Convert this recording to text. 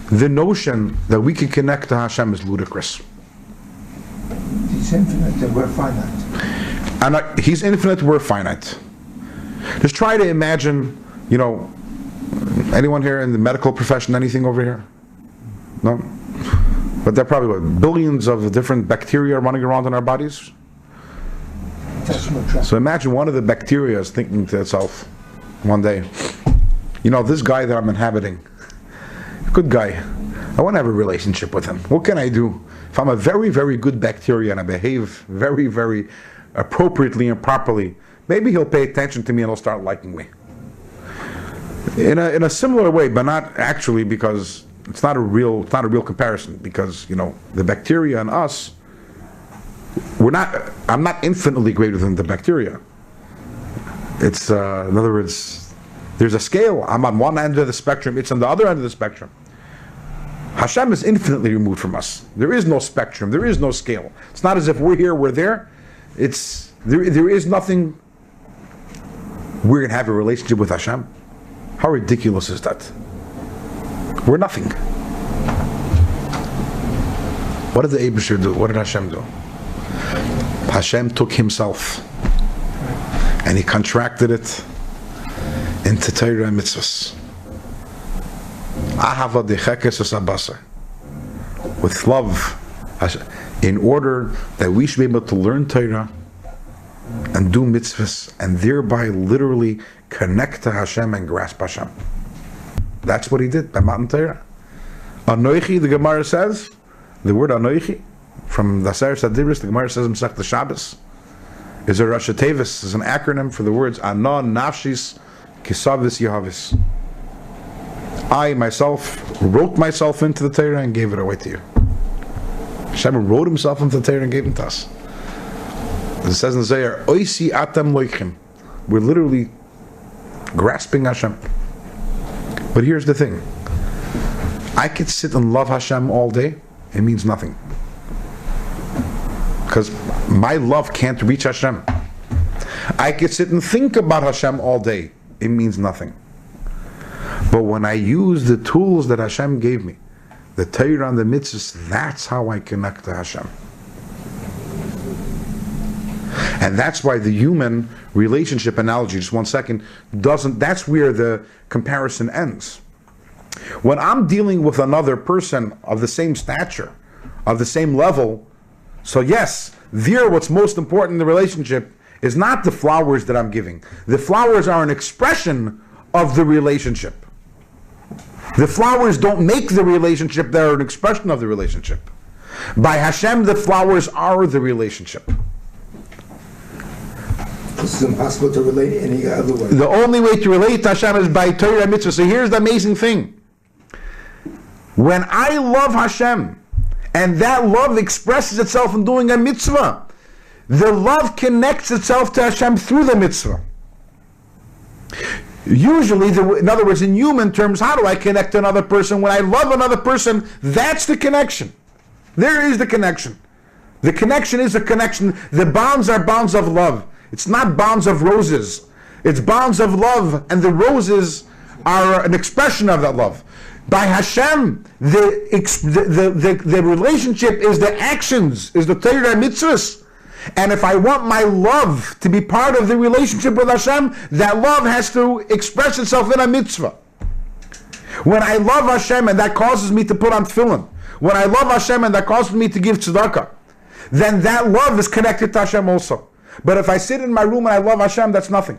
the notion that we can connect to Hashem is ludicrous. He's infinite and we're finite. And He's infinite, we're finite. Just try to imagine, anyone here in the medical profession, anything over here? No? But there are probably billions of different bacteria running around in our bodies. So imagine one of the bacteria is thinking to itself one day, this guy that I'm inhabiting, good guy, I want to have a relationship with him. What can I do? If I'm a very, very good bacteria and I behave very, very appropriately and properly, maybe he'll pay attention to me and he'll start liking me. In a similar way, but not actually, because it's not a real comparison, because the bacteria and us, I'm not infinitely greater than the bacteria. It's in other words, there's a scale. I'm on one end of the spectrum, it's on the other end of the spectrum. Hashem is infinitely removed from us. There is no spectrum, there is no scale. It's not as if we're here, we're there. There is nothing. We're going to have a relationship with Hashem. How ridiculous is that? We're nothing. What did the Eibusher do? What did Hashem do? Hashem took Himself and He contracted it into Torah and mitzvahs. Ahava dechekes asabasa. With love, in order that we should be able to learn Torah and do mitzvahs and thereby literally connect to Hashem and grasp Hashem. That's what He did by Matan Torah. Anoichi, the Gemara says, the word Anoichi, from the Aser Sadiris, the Gemara says in Masechta Shabbos, is a Rashi Tevis, is an acronym for the words Ana Nafshis Kisavis Yahavis. I myself wrote myself into the Torah and gave it away to you. Hashem wrote Himself into the Torah and gave it to us. It says in Zayar, Oisi Atam Loichim. We're literally grasping Hashem. But here's the thing. I could sit and love Hashem all day, it means nothing. Because my love can't reach Hashem. I could sit and think about Hashem all day, it means nothing. But when I use the tools that Hashem gave me, the Torah and the mitzvahs, that's how I connect to Hashem. And that's why the human relationship analogy, just 1 second, that's where the comparison ends. When I'm dealing with another person of the same stature, of the same level, so yes, what's most important in the relationship is not the flowers that I'm giving. The flowers are an expression of the relationship. The flowers don't make the relationship, they're an expression of the relationship. By Hashem, the flowers are the relationship. This is impossible to relate any other way. The only way to relate to Hashem is by Torah and mitzvah. So here's the amazing thing. When I love Hashem, and that love expresses itself in doing a mitzvah, the love connects itself to Hashem through the mitzvah. Usually, in other words, in human terms, how do I connect to another person? When I love another person, that's the connection. There is the connection. The connection is a connection. The bonds are bonds of love. It's not bonds of roses. It's bonds of love, and the roses are an expression of that love. By Hashem, the relationship is the actions, is the Torah and mitzvahs. And if I want my love to be part of the relationship with Hashem, that love has to express itself in a mitzvah. When I love Hashem and that causes me to put on tefillin, when I love Hashem and that causes me to give tzedakah, then that love is connected to Hashem also. But if I sit in my room and I love Hashem, that's nothing.